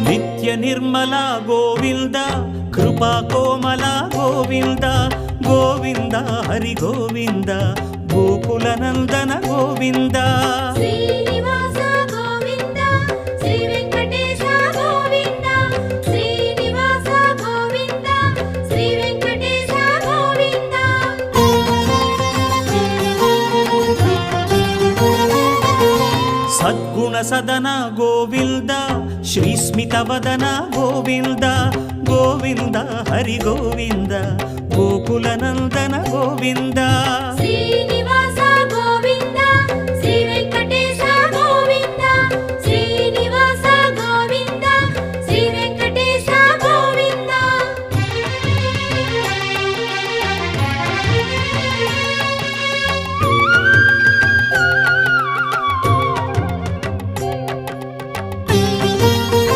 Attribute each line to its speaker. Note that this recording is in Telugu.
Speaker 1: నిత్య నిర్మల గోవింద కృపా కోమల గోవింద గోవింద హరి గోవింద గోకుల నందన గోవింద
Speaker 2: శ్రీనివాస గోవింద శ్రీ వెంకటేశ గోవింద శ్రీనివాస గోవింద శ్రీ వెంకటేశ గోవింద
Speaker 1: సద్గుణ సదన గోవింద శ్రీస్మిత వదన గోవింద గోవింద హరి గోవింద గోకుల నందన గోవింద
Speaker 2: శ్రీనివాస